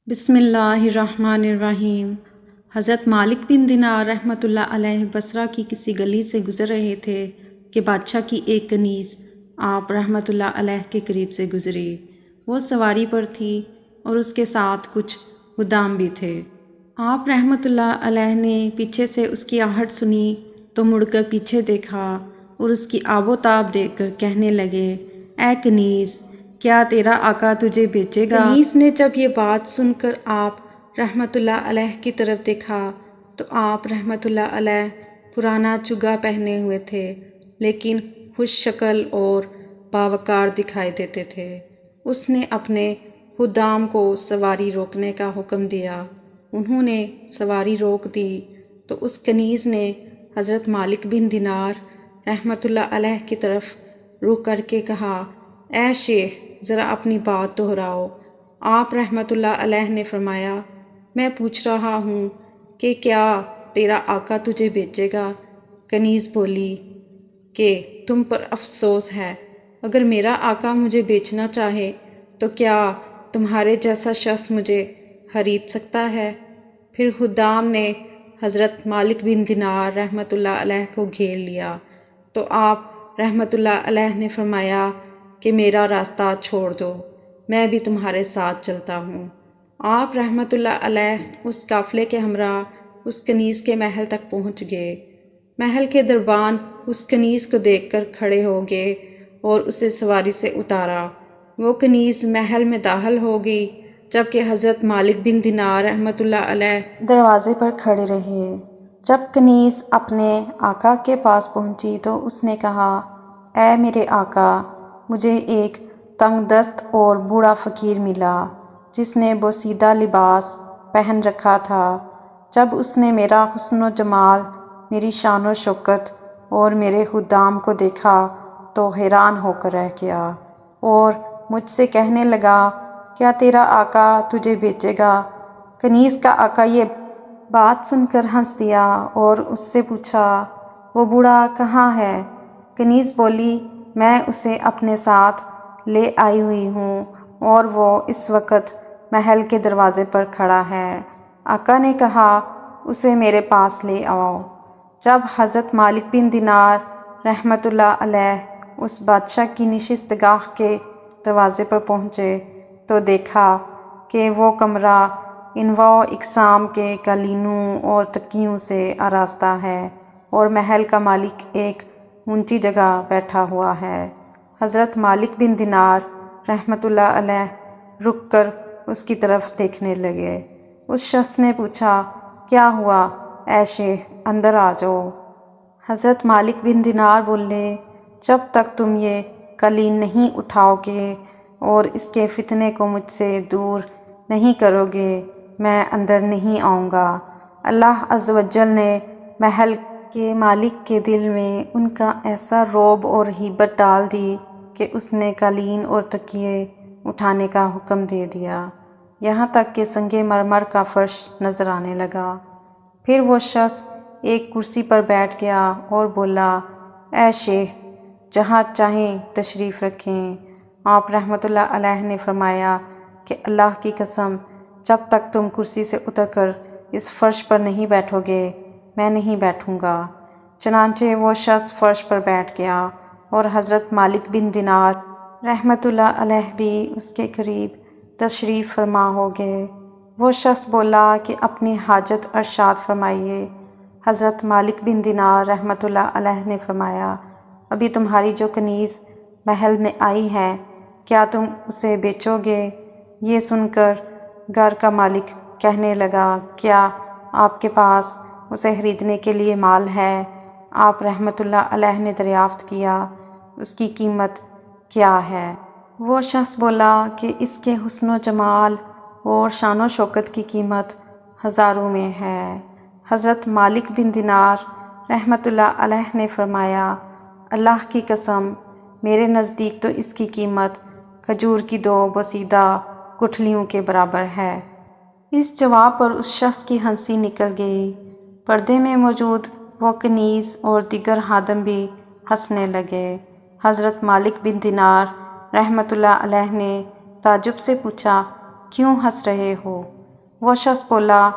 بسم اللہ الرحمن الرحیم۔ حضرت مالک بن دینار رحمۃ اللہ علیہ بصرہ کی کسی گلی سے گزر رہے تھے کہ بادشاہ کی ایک کنیز آپ رحمۃ اللہ علیہ کے قریب سے گزری۔ وہ سواری پر تھی اور اس کے ساتھ کچھ خدام بھی تھے۔ آپ رحمۃ اللہ علیہ نے پیچھے سے اس کی آہٹ سنی تو مڑ کر پیچھے دیکھا اور اس کی آب و تاب دیکھ کر کہنے لگے، اے کنیز، کیا تیرا آقا تجھے بیچے گا؟ کنیز نے جب یہ بات سن کر آپ رحمۃ اللہ علیہ کی طرف دیکھا تو آپ رحمۃ اللہ علیہ پرانا چگا پہنے ہوئے تھے لیکن خوش شکل اور باوقار دکھائی دیتے تھے۔ اس نے اپنے خدام کو سواری روکنے کا حکم دیا۔ انہوں نے سواری روک دی تو اس کنیز نے حضرت مالک بن دینار رحمۃ اللہ علیہ کی طرف رخ کر کے کہا، اے شیخ، ذرا اپنی بات دہراؤ۔ آپ رحمۃ اللہ علیہ نے فرمایا، میں پوچھ رہا ہوں کہ کیا تیرا آقا تجھے بیچے گا؟ کنیز بولی کہ تم پر افسوس ہے، اگر میرا آقا مجھے بیچنا چاہے تو کیا تمہارے جیسا شخص مجھے خرید سکتا ہے؟ پھر خدام نے حضرت مالک بن دینار رحمۃ اللہ علیہ کو گھیر لیا تو آپ رحمۃ اللہ علیہ نے فرمایا کہ میرا راستہ چھوڑ دو، میں بھی تمہارے ساتھ چلتا ہوں۔ آپ رحمۃ اللہ علیہ اس قافلے کے ہمراہ اس کنیز کے محل تک پہنچ گئے۔ محل کے دربان اس کنیز کو دیکھ کر کھڑے ہو گئے اور اسے سواری سے اتارا۔ وہ کنیز محل میں داخل ہو گئی جبکہ حضرت مالک بن دینار رحمۃ اللہ علیہ دروازے پر کھڑے رہے۔ جب کنیز اپنے آقا کے پاس پہنچی تو اس نے کہا، اے میرے آقا، مجھے ایک تنگ دست اور بوڑھا فقیر ملا جس نے بوسیدہ لباس پہن رکھا تھا۔ جب اس نے میرا حسن و جمال، میری شان و شوکت اور میرے خدام کو دیکھا تو حیران ہو کر رہ گیا اور مجھ سے کہنے لگا، کیا تیرا آقا تجھے بیچے گا؟ کنیز کا آقا یہ بات سن کر ہنس دیا اور اس سے پوچھا، وہ بوڑھا کہاں ہے؟ کنیز بولی، میں اسے اپنے ساتھ لے آئی ہوئی ہوں اور وہ اس وقت محل کے دروازے پر کھڑا ہے۔ آقا نے کہا، اسے میرے پاس لے آؤ۔ جب حضرت مالک بن دینار رحمۃ اللہ علیہ اس بادشاہ کی نشست گاہ کے دروازے پر پہنچے تو دیکھا کہ وہ کمرہ انواع و اقسام کے قالینوں اور تکیوں سے آراستہ ہے اور محل کا مالک ایک اونچی جگہ بیٹھا ہوا ہے۔ حضرت مالک بن دینار رحمۃ اللہ علیہ رک کر اس کی طرف دیکھنے لگے۔ اس شخص نے پوچھا، کیا ہوا؟ اے شیخ، اندر آ جاؤ۔ حضرت مالک بن دینار بولے، جب تک تم یہ قالین نہیں اٹھاؤ گے اور اس کے فتنے کو مجھ سے دور نہیں کرو گے، میں اندر نہیں آؤں گا۔ اللہ عز و جل نے محل کے مالک کے دل میں ان کا ایسا رعب اور ہیبت ڈال دی کہ اس نے قالین اور تکیے اٹھانے کا حکم دے دیا، یہاں تک کہ سنگ مرمر کا فرش نظر آنے لگا۔ پھر وہ شخص ایک کرسی پر بیٹھ گیا اور بولا، اے شیخ، جہاں چاہیں تشریف رکھیں۔ آپ رحمۃ اللہ علیہ نے فرمایا کہ اللہ کی قسم، جب تک تم کرسی سے اتر کر اس فرش پر نہیں بیٹھو گے، میں نہیں بیٹھوں گا۔ چنانچہ وہ شخص فرش پر بیٹھ گیا اور حضرت مالک بن دینار رحمۃ اللہ علیہ بھی اس کے قریب تشریف فرما ہو گئے۔ وہ شخص بولا کہ اپنی حاجت ارشاد فرمائیے۔ حضرت مالک بن دینار رحمۃ اللہ علیہ نے فرمایا، ابھی تمہاری جو کنیز محل میں آئی ہے، کیا تم اسے بیچو گے؟ یہ سن کر گھر کا مالک کہنے لگا، کیا آپ کے پاس اسے خریدنے کے لیے مال ہے؟ آپ رحمۃ اللہ علیہ نے دریافت کیا، اس کی قیمت کیا ہے؟ وہ شخص بولا کہ اس کے حسن و جمال اور شان و شوکت کی قیمت ہزاروں میں ہے۔ حضرت مالک بن دینار رحمۃ اللہ علیہ نے فرمایا، اللہ کی قسم، میرے نزدیک تو اس کی قیمت کھجور کی 2 بوسیدہ گٹھلیوں کے برابر ہے۔ اس جواب پر اس شخص کی ہنسی نکل گئی۔ پردے میں موجود وہ کنیز اور دیگر خادم بھی ہنسنے لگے۔ حضرت مالک بن دینار رحمۃ اللہ علیہ نے تعجب سے پوچھا، کیوں ہنس رہے ہو؟ وہ شخص بولا،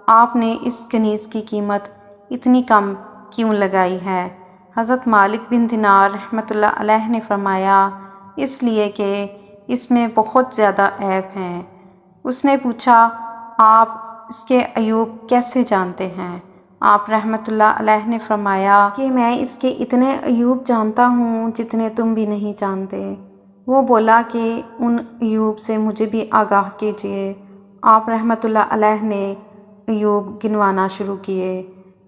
آپ نے اس کنیز کی قیمت اتنی کم کیوں لگائی ہے؟ حضرت مالک بن دینار رحمۃ اللہ علیہ نے فرمایا، اس لیے کہ اس میں بہت زیادہ عیب ہیں۔ اس نے پوچھا، آپ اس کے عیوب کیسے جانتے ہیں؟ آپ رحمۃ اللہ علیہ نے فرمایا کہ میں اس کے اتنے عیوب جانتا ہوں جتنے تم بھی نہیں جانتے۔ وہ بولا کہ ان عیوب سے مجھے بھی آگاہ کیجیے۔ آپ رحمۃ اللہ علیہ نے عیوب گنوانا شروع کیے،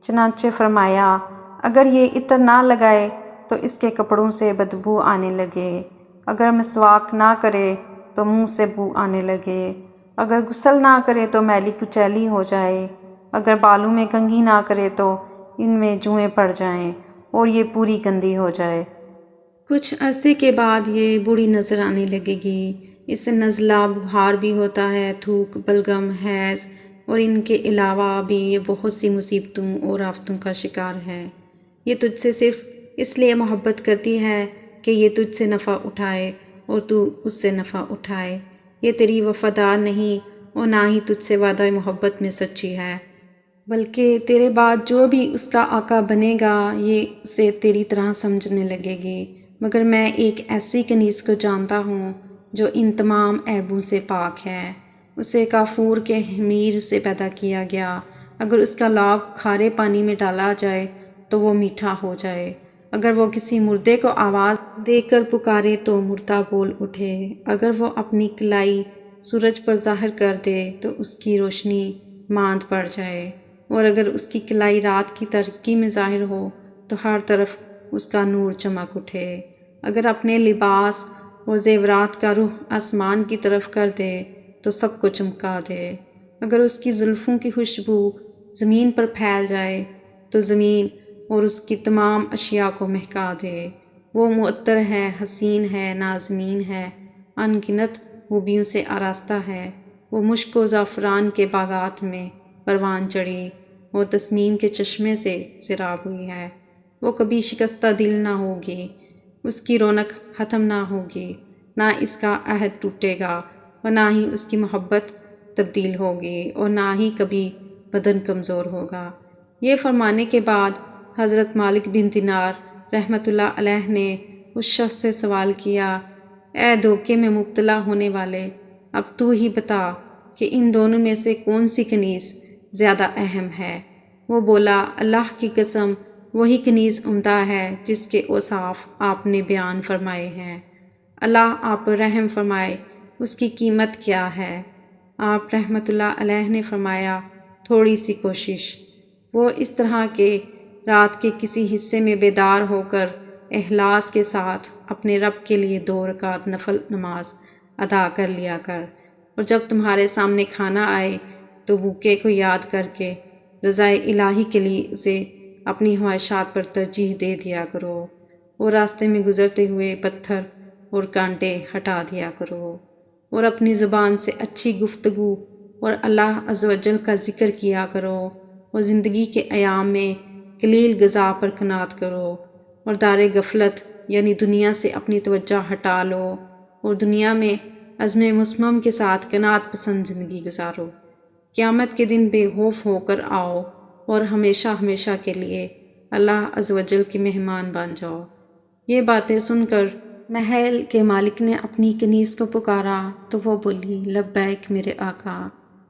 چنانچہ فرمایا، اگر یہ عطر نہ لگائے تو اس کے کپڑوں سے بدبو آنے لگے، اگر مسواک نہ کرے تو منہ سے بو آنے لگے، اگر غسل نہ کرے تو میلی کچیلی ہو جائے، اگر بالوں میں کنگھی نہ کرے تو ان میں جوئیں پڑ جائیں اور یہ پوری گندی ہو جائے۔ کچھ عرصے کے بعد یہ بوڑھی نظر آنے لگے گی۔ اس سے نزلہ، بخار بھی ہوتا ہے، تھوک، بلغم، حیض اور ان کے علاوہ بھی یہ بہت سی مصیبتوں اور آفتوں کا شکار ہے۔ یہ تجھ سے صرف اس لیے محبت کرتی ہے کہ یہ تجھ سے نفع اٹھائے اور تو اس سے نفع اٹھائے۔ یہ تیری وفادار نہیں اور نہ ہی تجھ سے وعدہ محبت میں سچی ہے، بلکہ تیرے بعد جو بھی اس کا آقا بنے گا یہ اسے تیری طرح سمجھنے لگے گی۔ مگر میں ایک ایسی کنیز کو جانتا ہوں جو ان تمام عیبوں سے پاک ہے۔ اسے کافور کے خمیر سے پیدا کیا گیا، اگر اس کا لاگ کھارے پانی میں ڈالا جائے تو وہ میٹھا ہو جائے، اگر وہ کسی مردے کو آواز دے کر پکارے تو مردہ بول اٹھے، اگر وہ اپنی کلائی سورج پر ظاہر کر دے تو اس کی روشنی ماند پڑ جائے، اور اگر اس کی کلائی رات کی تاریکی میں ظاہر ہو تو ہر طرف اس کا نور چمک اٹھے، اگر اپنے لباس اور زیورات کا رخ آسمان کی طرف کر دے تو سب کو چمکا دے، اگر اس کی زلفوں کی خوشبو زمین پر پھیل جائے تو زمین اور اس کی تمام اشیاء کو مہکا دے۔ وہ معطر ہے، حسین ہے، نازنین ہے، ان گنت خوبیوں سے آراستہ ہے۔ وہ مشک و زعفران کے باغات میں پروان چڑھی اور تسنیم کے چشمے سے سیراب ہوئی ہے۔ وہ کبھی شکستہ دل نہ ہوگی، اس کی رونق ختم نہ ہوگی، نہ اس کا عہد ٹوٹے گا اور نہ ہی اس کی محبت تبدیل ہوگی اور نہ ہی کبھی بدن کمزور ہوگا۔ یہ فرمانے کے بعد حضرت مالک بن دینار رحمۃ اللہ علیہ نے اس شخص سے سوال کیا، اے دھوکے میں مبتلا ہونے والے، اب تو ہی بتا کہ ان دونوں میں سے کون سی کنیز زیادہ اہم ہے؟ وہ بولا، اللہ کی قسم، وہی کنیز عمدہ ہے جس کے اوصاف آپ نے بیان فرمائے ہیں۔ اللہ آپ پر رحم فرمائے، اس کی قیمت کیا ہے؟ آپ رحمۃ اللہ علیہ نے فرمایا، تھوڑی سی کوشش۔ وہ اس طرح کہ رات کے کسی حصے میں بیدار ہو کر اخلاص کے ساتھ اپنے رب کے لیے 2 رکعت نفل نماز ادا کر لیا کر، اور جب تمہارے سامنے کھانا آئے تو بھوکے کو یاد کر کے رضائے الہی کے لیے اسے اپنی خواہشات پر ترجیح دے دیا کرو، اور راستے میں گزرتے ہوئے پتھر اور کانٹے ہٹا دیا کرو، اور اپنی زبان سے اچھی گفتگو اور اللہ عز و جل کا ذکر کیا کرو، اور زندگی کے ایام میں قلیل غذا پر قناعت کرو، اور دار غفلت یعنی دنیا سے اپنی توجہ ہٹا لو اور دنیا میں عزم مصمم کے ساتھ قناعت پسند زندگی گزارو۔ قیامت کے دن بے خوف ہو کر آؤ اور ہمیشہ ہمیشہ کے لیے اللہ عز و جل کے مہمان بن جاؤ۔ یہ باتیں سن کر محل کے مالک نے اپنی کنیز کو پکارا تو وہ بولی، لبیک میرے آقا۔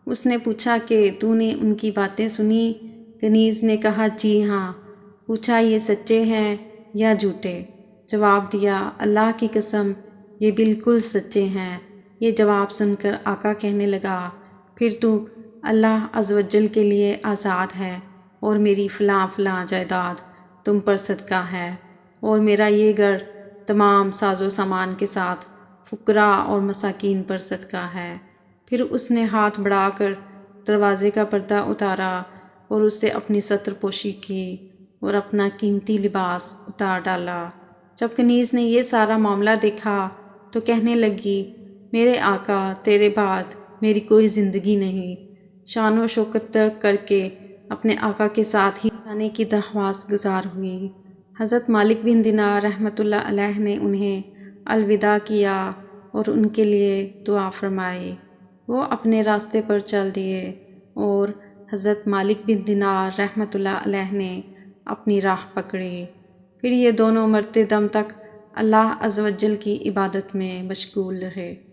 اس نے پوچھا کہ تو نے ان کی باتیں سنی؟ کنیز نے کہا، جی ہاں۔ پوچھا، یہ سچے ہیں یا جھوٹے؟ جواب دیا، اللہ کی قسم یہ بالکل سچے ہیں۔ یہ جواب سن کر آقا کہنے لگا، پھر تو اللہ عز و جل کے لیے آزاد ہے، اور میری فلاں فلاں جائیداد تم پر صدقہ ہے، اور میرا یہ گھر تمام ساز و سامان کے ساتھ فقراء اور مساکین پر صدقہ ہے۔ پھر اس نے ہاتھ بڑھا کر دروازے کا پردہ اتارا اور اس سے اپنی ستر پوشی کی اور اپنا قیمتی لباس اتار ڈالا۔ جب کنیز نے یہ سارا معاملہ دیکھا تو کہنے لگی، میرے آقا، تیرے بعد میری کوئی زندگی نہیں۔ شان و شوکت ترک کر کے اپنے آقا کے ساتھ ہی جانے کی درخواست گزار ہوئی۔ حضرت مالک بن دینار رحمۃ اللہ علیہ نے انہیں الوداع کیا اور ان کے لیے دعا فرمائی۔ وہ اپنے راستے پر چل دیے اور حضرت مالک بن دینار رحمۃ اللہ علیہ نے اپنی راہ پکڑی۔ پھر یہ دونوں مرتے دم تک اللہ عز و جل کی عبادت میں مشغول رہے۔